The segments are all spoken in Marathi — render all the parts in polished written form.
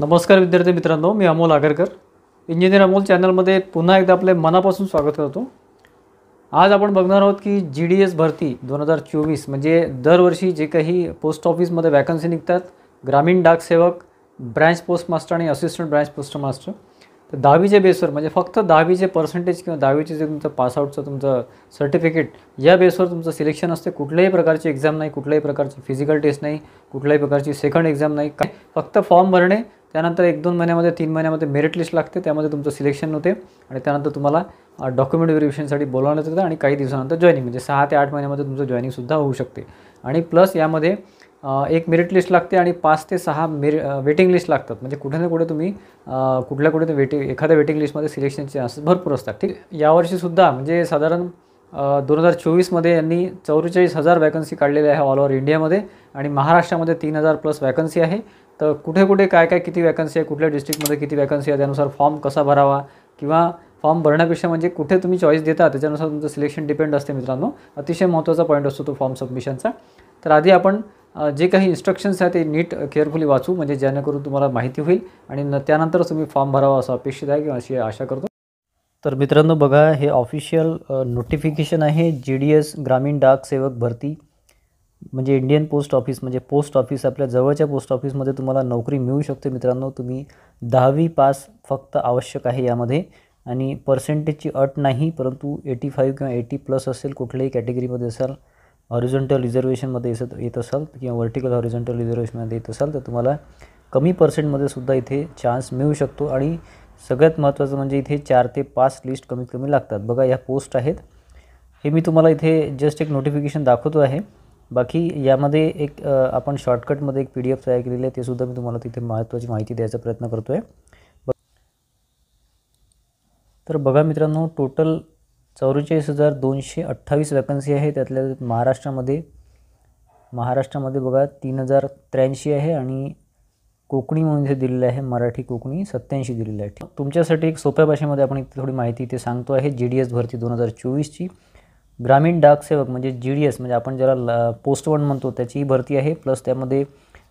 नमस्कार विद्यार्थी मित्रांनो, मी अमोल आगरकर इंजिनियर अमोल चॅनलमध्ये पुन्हा एकदा आपले मनापासून स्वागत करतो। आज आपण बघणार आहोत की GDS भरती 2024 म्हणजे दरवर्षी जे काही पोस्ट ऑफिसमध्ये वॅकन्सी निघतात, ग्रामीण डाक सेवक, ब्रांच पोस्ट मास्टर आणि असिस्टंट ब्रांच पोस्ट मास्टर, तर 10वीच्या बेसवर म्हणजे फक्त 10वीचे पर्सेंटेज किंवा 10वीचे जे तुमचं पासआउटचं तुमचं सर्टिफिकेट या बेसवर तुमचं सिलेक्शन असते। कुठल्याही प्रकारची एग्जाम नाही, कुठल्याही प्रकारची फिजिकल टेस्ट नाही, कुठल्याही प्रकारची सेकंड एग्जाम नाही, फक्त फॉर्म भरणे, त्यानंतर 1-2 महिन्यामध्ये 3 महिन्यामध्ये मेरिट लिस्ट लागते, त्यामध्ये तुमचं सिलेक्शन होते आणि त्यानंतर तुम्हाला डॉक्युमेंट व्हेरिफिकेशनसाठी बोलावण्यात येतं आणि काही दिवसानंतर जॉईनिंग म्हणजे 6 ते 8 महिन्यामध्ये तुमचं जॉईनिंगसुद्धा होऊ शकते। आणि प्लस यामध्ये एक मेरिट लिस्ट लागते आणि 5 ते 6 वेटिंग लिस्ट लागतात, म्हणजे कुठे ना कुठे तुम्ही कुठल्या एखाद्या वेटिंग लिस्टमध्ये सिलेक्शनचे चान्सेस भरपूर असतात। ठीक, यावर्षीसुद्धा म्हणजे साधारण 2024मध्ये यांनी 44,000 वॅकन्सी काढलेल्या आहे ऑल ओव्हर इंडियामध्ये आणि महाराष्ट्रामध्ये 3,000 प्लस वॅकन्सी आहे। तर कुठे कुठे काय काय किती वॅकन्सी आहे, कुठल्या डिस्ट्रिक्टमध्ये किती वॅकन्सी आहे, त्यानुसार फॉर्म कसा भरावा किंवा फॉर्म भरण्यापेक्षा म्हणजे कुठे तुम्ही चॉईस देता त्याच्यानुसार तुमचं सिलेक्शन डिपेंड असते मित्रांनो। अतिशय महत्त्वाचा पॉईंट असतो तो फॉर्म सबमिशनचा। तर आधी आपण जे काही इन्स्ट्रक्शन्स आहेत ते नीट केअरफुली वाचू, म्हणजे जेणेकरून तुम्हाला माहिती होईल आणि त्यानंतरच तुम्ही फॉर्म भरावा असं अपेक्षित आहे किंवा अशी आशा करतो। तर मित्रांनो बघा, हे ऑफिशियल नोटिफिकेशन आहे GDS ग्रामीण डाक सेवक भरती, म्हणजे इंडियन पोस्ट ऑफिस, म्हणजे पोस्ट ऑफिस आपल्या जवळच्या पोस्ट ऑफिसमध्ये तुम्हाला नोकरी मिळू शकते मित्रांनो। तुम्ही 10वी पास फक्त आवश्यक आहे यामध्ये आणि पर्सेंटेजची अट नाही, परंतु 85 किंवा 80+ असेल, कुठल्याही कॅटेगरीमध्ये असाल, हॉरिझॉन्टल रिझर्वेशनमध्ये येत असाल किंवा व्हर्टिकल हॉरिझॉन्टल रिझर्वेशनमध्ये येत असाल तर तुम्हाला कमी पर्सेंटमध्ये सुद्धा इथे चान्स मिळू शकतो। आणि सगळ्यात महत्त्वाचं म्हणजे इथे 4 ते 5 लिस्ट कमीत कमी लागतात। बघा या पोस्ट आहेत, हे मी तुम्हाला इथे जस्ट एक नोटिफिकेशन दाखवतो आहे। बाकी यामध्ये एक आपण शॉर्टकटमध्ये एक PDF तयार केलेली आहे, ते सुद्धा मी तुम्हाला तिथे महत्त्वाची माहिती द्यायचा प्रयत्न करतो आहे। तर बघा मित्रांनो, टोटल 44,228 वॅकन्सी आहे, त्यातल्या महाराष्ट्रामध्ये बघा 3,083 आहे आणि कोकणी म्हणून इथे दिलेलं आहे, मराठी कोकणी 87 दिलेलं आहे। तुमच्यासाठी एक सोप्या भाषेमध्ये आपण इथे थोडी माहिती इथे सांगतो आहे। GDS भरती 2024ची ग्रामीण डाक सेवक म्हणजे GDS म्हणजे आपण ज्याला पोस्ट 1 म्हणतो त्याची भरती आहे, प्लस त्यामध्ये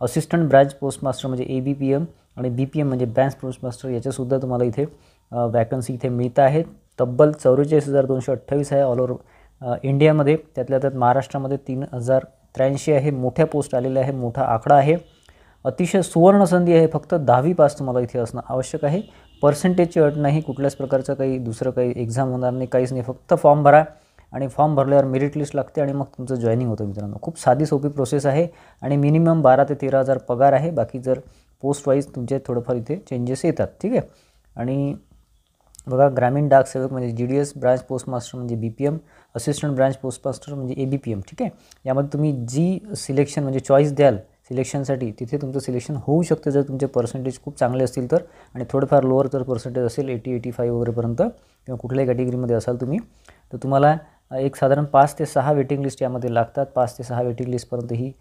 असिस्टंट ब्रांच पोस्ट मास्टर म्हणजे ABPM आणि BPM म्हणजे ब्रांच पोस्ट मास्टर याच्यासुद्धा तुम्हाला इथे वॅकन्सी इथे मिळत आहेत। तब्बल 44,228 आहे ऑल ओव्हर इंडियामध्ये, त्यातल्या त्यात महाराष्ट्रामध्ये 3,083 आहे। मोठ्या पोस्ट आलेल्या आहे, मोठा आकडा आहे, अतिशय सुवर्ण संधी आहे। फक्त 10वी पास तुम्हाला इथे असणं आवश्यक आहे, पर्सेंटेजची अट नाही, कुठल्याच प्रकारचं काही दुसरं काही एक्झाम होणार नाही, काहीच नाही, फक्त फॉर्म भरा आणि फॉर्म भरल्यावर मेरिट लिस्ट लागते आणि मग तुमचं जॉईनिंग होतं मित्रांनो। खूप साधी सोपी प्रोसेस आहे आणि मिनिमम 12 ते 13,000 पगार आहे। बाकी जर पोस्ट वाईज तुमचे थोडंफार इथे चेंजेस येतात, ठीक आहे। आणि बघा, ग्रामीण डाक सेवक म्हणजे GDS, ब्रांच पोस्ट मास्टर म्हणजे BPM, assistant branch post master म्हणजे ABPM, ठीक आहे। यामध्ये तुम्ही जी सिलेक्शन म्हणजे चॉईस द्याल सिलेक्शनसाठी तिथे तुमचं सिलेक्शन होऊ शकते जर तुमचे पर्सेंटेज खूप चांगले असतील तर, आणि थोडंफार लोअर जर पर्सेंटेज असेल 80-85 वगैरेपर्यंत किंवा कुठल्याही कॅटेगरीमध्ये असाल तुम्ही, तर तुम्हाला एक साधारण 5 ते 6 वेटिंग लिस्ट यामध्ये लागतात। 5 ते 6 वेटिंग लिस्टपर्यंत ही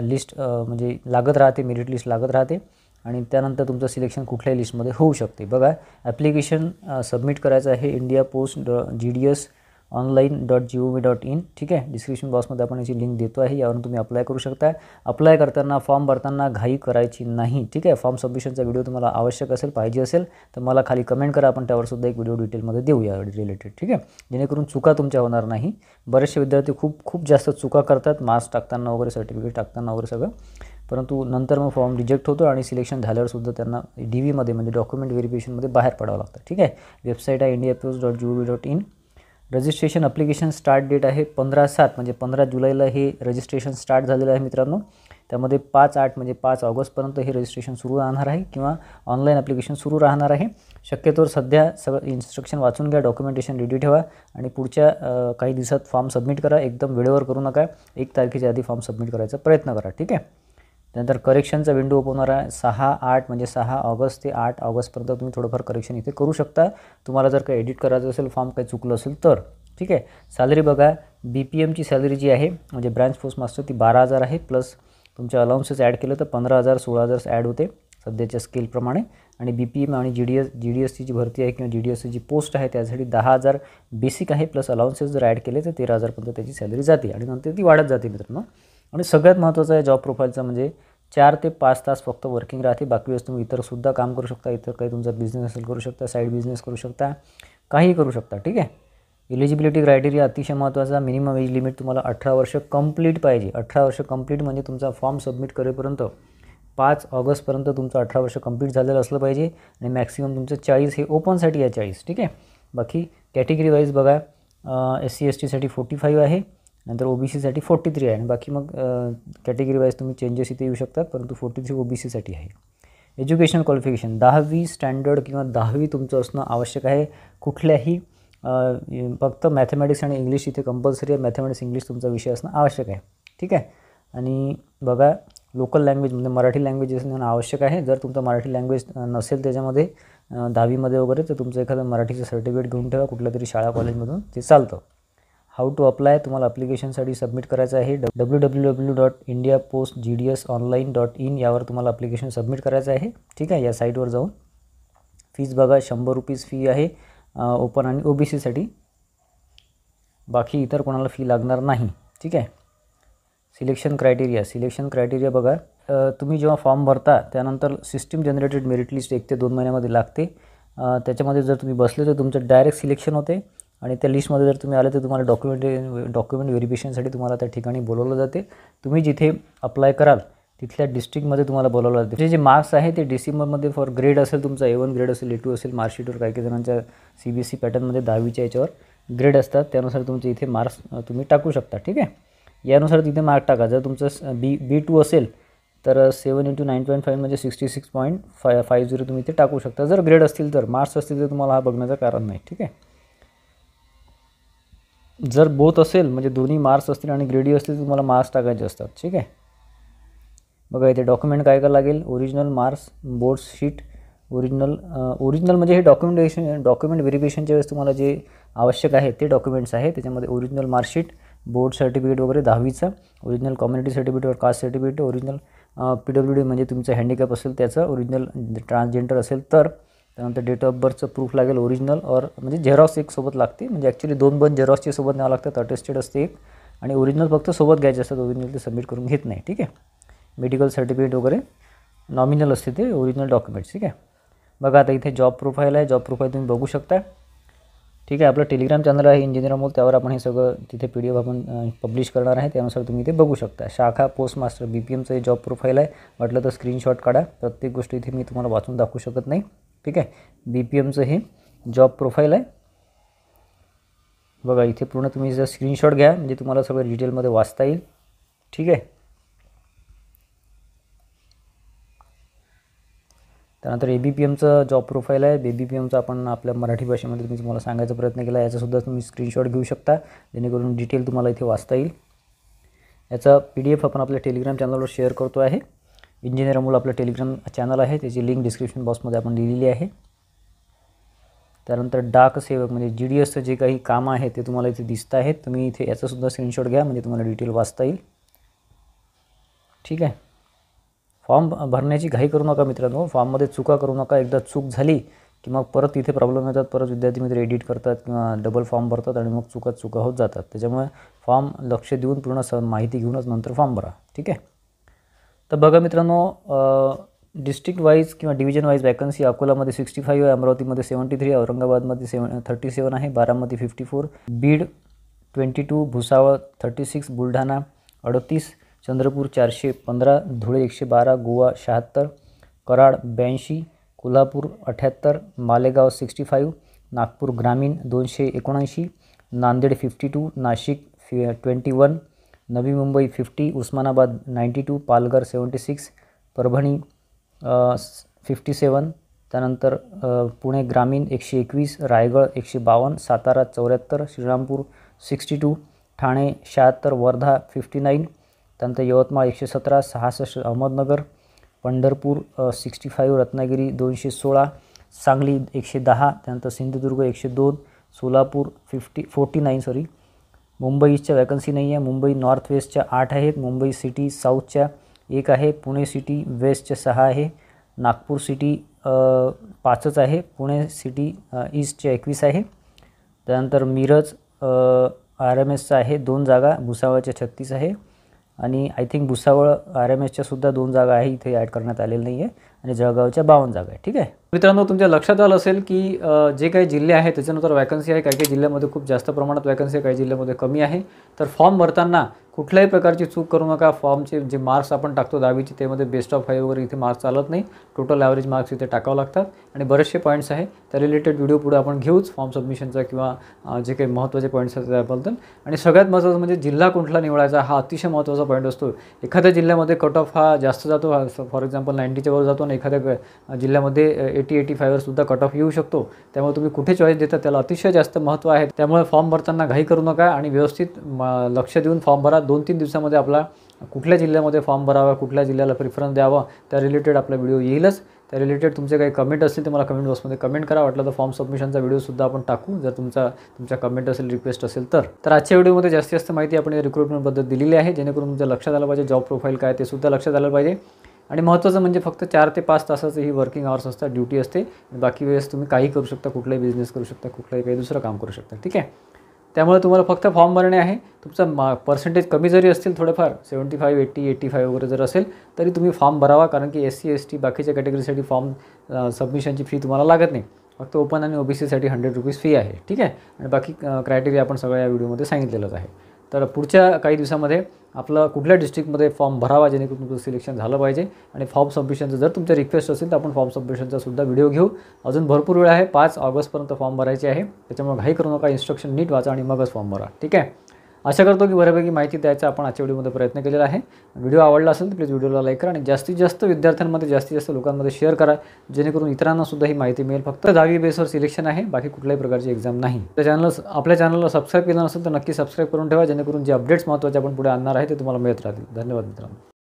लिस्ट म्हणजे लागत राहते, मेरिट लिस्ट लागत राहते आणि त्यानंतर तुमचं सिलेक्शन कुठल्याही लिस्टमध्ये होऊ शकते। बघा, ॲप्लिकेशन सबमिट करायचं आहे इंडिया पोस्ट GDS online.gov.in, ठीक आहे। डिस्क्रिप्शन बॉक्समध्ये आपण याची लिंक देतो आहे, यावरून तुम्ही अप्लाय करू शकता। अप्लाय करताना फॉर्म भरताना घाई करायची नाही, ठीक आहे। फॉर्म सबमिशनचा व्हिडिओ तुम्हाला आवश्यक असेल, पाहिजे असेल तर मला खाली कमेंट करा, आपण त्यावर सुद्धा एक व्हिडिओ डिटेलमध्ये देऊ या रिलेटेड, ठीक आहे, जेणेकरून चुका तुमच्या होणार नाही। बरेचसे विद्यार्थी खूप जास्त चुका करतात मार्क्स टाकताना वगैरे, सर्टिफिकेट टाकताना वगैरे सगळं, परंतु नंतर मग फॉर्म रिजेक्ट होतो आणि सिलेक्शन झाल्यावर सुद्धा त्यांना DVमध्ये म्हणजे डॉक्युमेंट व्हेरिफिकेशनमध्ये बाहेर पडावं लागतं, ठीक आहे। वेबसाईट आहे indiapost.gov.in। Registration application start date आहे 15/7 म्हणजे 15 जुलैला हे रजिस्ट्रेशन स्टार्ट झालेलं आहे मित्रांनो। त्यामध्ये 5/8 म्हणजे 5 ऑगस्टपर्यंत हे रजिस्ट्रेशन सुरू राहणार आहे किंवा ऑनलाईन ॲप्लिकेशन सुरू राहणार आहे। शक्यतोवर सध्या सगळं इन्स्ट्रक्शन वाचून घ्या, डॉक्युमेंटेशन रेडी ठेवा आणि पुढच्या काही दिवसात फॉर्म सबमिट करा। एकदम वेळेवर करू नका, 1 तारखेच्या आधी फॉर्म सबमिट करायचा प्रयत्न करा, ठीक आहे। त्यानंतर करेक्शनचा विंडो ओपन होणार आहे 6/8 म्हणजे 6 ऑगस्ट ते 8 ऑगस्टपर्यंत तुम्ही थोडंफार करेक्शन इथे करू शकता, तुम्हाला जर काही एडिट करायचं असेल, फॉर्म काही चुकलं असेल तर, ठीक आहे। सॅलरी बघा, BPMची सॅलरी जी आहे म्हणजे ब्रांच पोस्ट मास्टर ती 12,000 आहे, प्लस तुमचे अलाउन्सेस ॲड केलं तर 15,000 16,000 ॲड होते सध्याच्या स्केलप्रमाणे। आणि BPM आणि GDSची जी भरती आहे किंवा GDSची जी पोस्ट आहे त्यासाठी 10,000 बेसिक आहे, प्लस अलाउन्सेस जर ॲड केले तर 13,000 पर्यंत त्याची सॅलरी जाते आणि नंतर ती वाढत जाते मित्रांनो। आणि सगळ्यात महत्त्वाचं आहे जॉब प्रोफाईलचं म्हणजे 4 ते 5 तास फक्त वर्किंग राहते. बाकी वेळेस तुम्ही इतरसुद्धा काम करू शकता. इतर काही तुमचा बिझनेस असेल करू शकता, साईड बिझनेस करू शकता, काहीही करू शकता. ठीक आहे. एलिजिबिलिटी क्रायटेरिया अतिशय महत्त्वाचा. मिनिमम एज लिमिट तुम्हाला 18 वर्ष कंप्लीट पाहिजे. 18 वर्ष कंप्लीट म्हणजे तुमचा फॉर्म सबमिट करेपर्यंत 5 ऑगस्टपर्यंत तुमचं 18 वर्ष कंप्लीट झालेलं असलं पाहिजे आणि मॅक्सिमम तुमचं 40 हे ओपनसाठी आहे 40. ठीक आहे. बाकी कॅटेगरी वाईज बघा, SC STसाठी 45 आहे, नंतर OBCसाठी 43 आहे आणि बाकी मग कॅटेगरी वाईज तुम्ही चेंजेस इथे येऊ शकतात, परंतु 43 OBCसाठी आहे. एज्युकेशन क्वालिफिकेशन 10वी स्टँडर्ड किंवा 10वी तुमचं असणं आवश्यक आहे. कुठल्याही फक्त मॅथमॅटिक्स आणि इंग्लिश इथे कंपल्सरी आहे. मॅथमॅटिक्स इंग्लिश तुमचा विषय असणं आवश्यक आहे. ठीक आहे. आणि बघा, लोकल लँग्वेज म्हणजे मराठी लँग्वेज असणं आवश्यक आहे. जर तुमचं मराठी लँग्वेज नसेल त्याच्यामध्ये 10वीमध्ये वगैरे, तर तुमचं एखादं मराठीचं सर्टिफिकेट घेऊन ठेवा कुठल्या तरी शाळा कॉलेजमधून, ते चालतं. हाऊ टू अप्लाय, तुम्हाला ॲप्लिकेशनसाठी सबमिट करायचं आहे. www.indiapostgdsonline.in यावर तुम्हाला ॲप्लिकेशन सबमिट करायचं आहे. ठीक आहे. या साईटवर जाऊन फीज बघा, 100 रुपीज फी आहे ओपन आणि OBCसाठी. बाकी इतर कोणाला फी लागणार नाही. ठीक आहे. सिलेक्शन क्रायटेरिया बघा, तुम्ही जेव्हा फॉर्म भरता त्यानंतर सिस्टम जनरेटेड मेरिट लिस्ट 1 ते 2 महिन्यामध्ये लागते. त्याच्यामध्ये जर तुम्ही बसले तर तुमचं डायरेक्ट सिलेक्शन होते आणि त्या लिस्टमध्ये जर तुम्ही आले तर तुम्हाला डॉक्युमेंट व्हेरिफिकेशनसाठी तुम्हाला त्या ठिकाणी बोलवलं जाते. तुम्ही जिथे अप्लाय कराल तिथल्या डिस्ट्रिक्टमध्ये तुम्हाला बोलावलं जाते. जे मार्क्स आहे ते डिसेंबरमध्ये फॉर ग्रेड असेल, तुमचा A1 ग्रेड असेल, A2 असेल, मार्कशीटवर काही जणांच्या CBSE पॅटर्नमध्ये 10वीच्या याच्यावर ग्रेड असतात, त्यानुसार तुमचे इथे मार्क्स तुम्ही टाकू शकता. ठीक आहे. यानुसार तिथे मार्क टाका. जर तुमचं B2 असेल तर 7 × 9.5 म्हणजे 66.50 तुम्ही इथे टाकू शकता. जर ग्रेड असतील तर, मार्क्स असतील तर तुम्हाला हा बघण्याचं कारण नाही. ठीक आहे. जर बोथ असेल म्हणजे दोन्ही मार्क्स असतील आणि ग्रेडी असतील तर तुम्हाला मार्क्स टाकायचे असतात. ठीक आहे. बघा इथे डॉक्युमेंट काय लागेल, original marks, board sheet, original म्हणजे हे डॉक्युमेंट व्हेरिफिकेशनच्या वेळेस तुम्हाला जे आवश्यक आहे ते डॉक्युमेंट्स आहे. त्याच्यामध्ये ओरिजिनल मार्कशीट, बोर्ड सर्टिफिकेट वगैरे 10वीचा, ओरिजिनल कम्युनिटी सर्टिफिकेट व कास्ट सर्टिफिकेट, ओरिजिनल PWD म्हणजे तुमचं हँडिकॅप असेल त्याचं, ओरिजिनल ट्रान्सजेंडर असेल तर, त्यानंतर डेट ऑफ बर्थचं प्रूफ लागेल ओरिजिनल, म्हणजे झेरॉक्स एक सोबत लागते. म्हणजे ॲक्च्युली 2 पण झेरॉक्सचे सोबत न्यावं लागतात. अटेस्टेड असते एक आणि ओरिजिनल फक्त सोबत घ्यायचे असतात. ओरिजिनल ते सबमिट करून घेत नाही. ठीक आहे. मेडिकल सर्टिफिकेट वगैरे नॉमिनल असते ते ओरिजिनल डॉक्युमेंट्स. ठीक आहे. बघा आता इथे जॉब प्रोफाईल आहे. जॉब प्रोफाईल तुम्ही बघू शकता. ठीक आहे. आपलं टेलिग्राम चॅनल आहे इंजिनियर अमोल, त्यावर आपण हे सगळं तिथे PDF आपण पब्लिश करणार आहे. त्यानुसार तुम्ही इथे बघू शकता. शाखा पोस्ट मास्टर BPMचं हे जॉब प्रोफाईल आहे. वाटलं तर स्क्रीनशॉट काढा. प्रत्येक गोष्ट इथे मी तुम्हाला वाचून दाखवू शकत नाही. ठीक आहे. BPMचं हे जॉब प्रोफाईल आहे. बघा इथे पूर्ण तुम्ही जर स्क्रीनशॉट घ्या म्हणजे तुम्हाला सगळं डिटेलमध्ये वाचता येईल. ठीक आहे. त्यानंतर ABPMचं जॉब प्रोफाईल आहे. ABPMचं आपण आपल्या मराठी भाषेमध्ये मी तुम्हाला सांगायचा प्रयत्न केला. याचासुद्धा तुम्ही स्क्रीनशॉट घेऊ शकता जेणेकरून डिटेल तुम्हाला इथे वाचता येईल. याचा PDF आपण आपल्या टेलिग्राम चॅनलवर शेअर करतो आहे. इंजिनियर अमोल आपलं टेलिग्राम चॅनल आहे, त्याची लिंक डिस्क्रिप्शन बॉक्समध्ये आपण दिलेली आहे. त्यानंतर डाक सेवक म्हणजे GDSचं जे काही काम आहे ते तुम्हाला इथे दिसत आहेत. तुम्ही इथे याचासुद्धा स्क्रीनशॉट घ्या म्हणजे तुम्हाला डिटेल वाचता येईल. ठीक आहे. फॉर्म भरण्याची घाई करू नका मित्रांनो. फॉर्ममध्ये चुका करू नका. एकदा चूक झाली की मग परत इथे प्रॉब्लेम येतात. परत विद्यार्थी मित्र एडिट करतात किंवा डबल फॉर्म भरतात आणि मग चुका होत जातात. त्याच्यामुळे फॉर्म लक्ष देऊन पूर्ण माहिती घेऊनच नंतर फॉर्म भरा. ठीक आहे. तर बघा मित्रांनो, डिस्ट्रिक्ट वाईज किंवा डिव्हिजन वाईज वॅकन्सी अकोलामध्ये 65 आहे, अमरावतीमध्ये 73, औरंगाबादमध्ये 37 आहे, बारामती 54, बीड 22, भुसावळ 36, बुलढाणा 38, चंद्रपूर 415, धुळे 112, गोवा 76, कराड 82, कोल्हापूर 78, मालेगाव 65, नागपूर ग्रामीण 279, नांदेड 52, नाशिक 21, नवी मुंबई 50, उस्मानाबाद 92, पालघर 76, परभणी 57, त्यानंतर पुणे ग्रामीण 121, रायगड 152, सातारा 74, श्रीरामपूर 62, ठाणे 76, वर्धा 59, त्यानंतर यवतमाळ 117, 66, अहमदनगर, पंढरपूर 65, रत्नागिरी 216, सांगली 110, त्यानंतर सिंधुदुर्ग 102, सोलापूर 49 मुंबईच्या वॅकन्सी नाही आहे. मुंबई नॉर्थ वेस्टच्या 8 आहेत, मुंबई सिटी साऊथच्या 1 आहे, पुणे सिटी वेस्टच्या 6 आहे, नागपूर सिटी 5च आहे, पुणे सिटी ईस्टच्या 21 आहे, त्यानंतर मिरज RMSचा आहे 2 जागा, भुसावळच्या 36 आहे, आणि आय थिंक भुसावळ RMSच्या सुद्धा 2 जागा आहे, इथे ॲड करण्यात आलेलं नाही आहे आणि जळगावच्या 52 जागा आहे. ठीक आहे मित्रांनो, तुमच्या लक्षात आलं असेल की जे काही जिल्हे आहेत त्याच्यानुसार वॅकन्सी आहे. काही काही जिल्ह्यामध्ये खूप जास्त प्रमाणात वॅकन्सी आहे, काही जिल्ह्यामध्ये कमी आहे. तर फॉर्म भरताना कुठल्याही प्रकारची चूक करू नका. फॉर्मचे जे मार्क्स आपण टाकतो 10वीचे त्यामध्ये बेस्ट ऑफ 5 वगैरे इथे मार्क्स चालत नाही. टोटल ॲव्हरेज मार्क्स इथे टाकावं लागतात आणि बरेचसे पॉईंट्स आहे. त्या रिलेटेड व्हिडिओ पुढे आपण घेऊच फॉर्म सबमिशनचा किंवा जे काही महत्त्वाचे पॉईंट्स आहेत त्याबद्दल. आणि सगळ्यात महत्त्वाचं म्हणजे जिल्हा कुठला निवडायचा हा अतिशय महत्त्वाचा पॉईंट असतो. एखाद्या जिल्ह्यामध्ये कट ऑफ हा जास्त जातो, फॉर एक्झाम्पल 90च्या वर जातो आणि एखाद्या जिल्ह्यामध्ये 80-85वर सुद्धा कट ऑफ येऊ शकतो. त्यामुळे तुम्ही कुठे चॉईस देता त्याला अतिशय जास्त महत्त्व आहे. त्यामुळे फॉर्म भरताना घाई करू नका आणि व्यवस्थित लक्ष देऊन फॉर्म भरा. 2-3 दिवसामध्ये आपला कुठल्या जिल्ह्यामध्ये फॉर्म भरावा, कुठल्या जिल्ह्याला प्रिफरन्स द्यावा त्या रिलेटेड आपला व्हिडिओ येईलच. त्या रिलेटेड तुमचे काही कमेंट असतील तर मला कमेंट बॉक्समध्ये कमेंट करा. वाटलं तर फॉर्म सबमिशनचा व्हिडिओसुद्धा आपण टाकू जर तुमच्या कमेंट असेल, रिक्वेस्ट असेल तर आजच्या व्हिडिओमध्ये जास्तीत जास्त माहिती आपण रिक्रुटमेंटबद्दल दिलेली आहे, जेणेकरून तुमच्या लक्षात आलं पाहिजे जॉब प्रोफाईल काय ते सुद्धा लक्षात आलं पाहिजे. आणि महत्त्वाचं म्हणजे फक्त 4 ते 5 तासाचं ही वर्किंग आवर्स असतात, ड्युटी असते. बाकी वेळेस तुम्ही काही करू शकता, कुठलाही बिझनेस करू शकता, कुठलाही काही दुसरं काम करू शकता. ठीक आहे, त्यामुळे तुम्हाला फक्त फॉर्म भरणे आहे. तुमचा पर्सेंटेज कमी जरी असतील थोडेफार 75, 80, 85 वगैरे जर असेल तरी तुम्ही फॉर्म भरावा, कारण की SC, ST बाकीच्या कॅटेगरीसाठी फॉर्म सबमिशनची फी तुम्हाला लागत नाही. फक्त ओपन आणि OBCसाठी 100 रुपीज फी आहे. ठीक आहे, आणि बाकी क्रायटेरिया आपण सगळ्या या व्हिडिओमध्ये सांगितलेलंच आहे. तर पुढच्या काही दिवसामध्ये आपलं कुठल्या डिस्ट्रिक्टमध्ये फॉर्म भरावा जेणेकरून तुमचं सिलेक्शन झालं पाहिजे. आणि फॉर्म सबमिशनचं जर तुमच्या रिक्वेस्ट असेल तर आपण फॉर्म सबमिशनचा सुद्धा व्हिडिओ घेऊ. अजून भरपूर वेळ आहे, 5 ऑगस्टपर्यंत फॉर्म भरायचे आहे. त्याच्यामुळे घाई करू नका, इन्स्ट्रक्शन नीट वाचा आणि मगच फॉर्म भरा. ठीक आहे, आशा करतो की बऱ्यापैकी माहिती द्यायचा आपण आजच्या व्हिडिओमध्ये प्रयत्न केलेला आहे. व्हिडिओ आवडला असेल तर प्लीज व्हिडिओला लाईक करा आणि जास्तीत जास्त विद्यार्थ्यांमध्ये, जास्तीत जास्त लोकांमध्ये शेअर करा, जेणेकरून इतरांना सुद्धा ही माहिती मिळेल. फक्त 10वी बेसवर सिलेक्शन आहे, बाकी कुठल्याही प्रकारची एक्झाम नाही. आपल्या चॅनलला सबस्क्राईब केलं नसेल तर नक्की सबस्क्राईब करून ठेवा, जेणेकरून जे अपडेट्स महत्त्वाचे आपण पुढे आणणार आहे ते तुम्हाला मिळत राहतील. धन्यवाद मित्रांनो.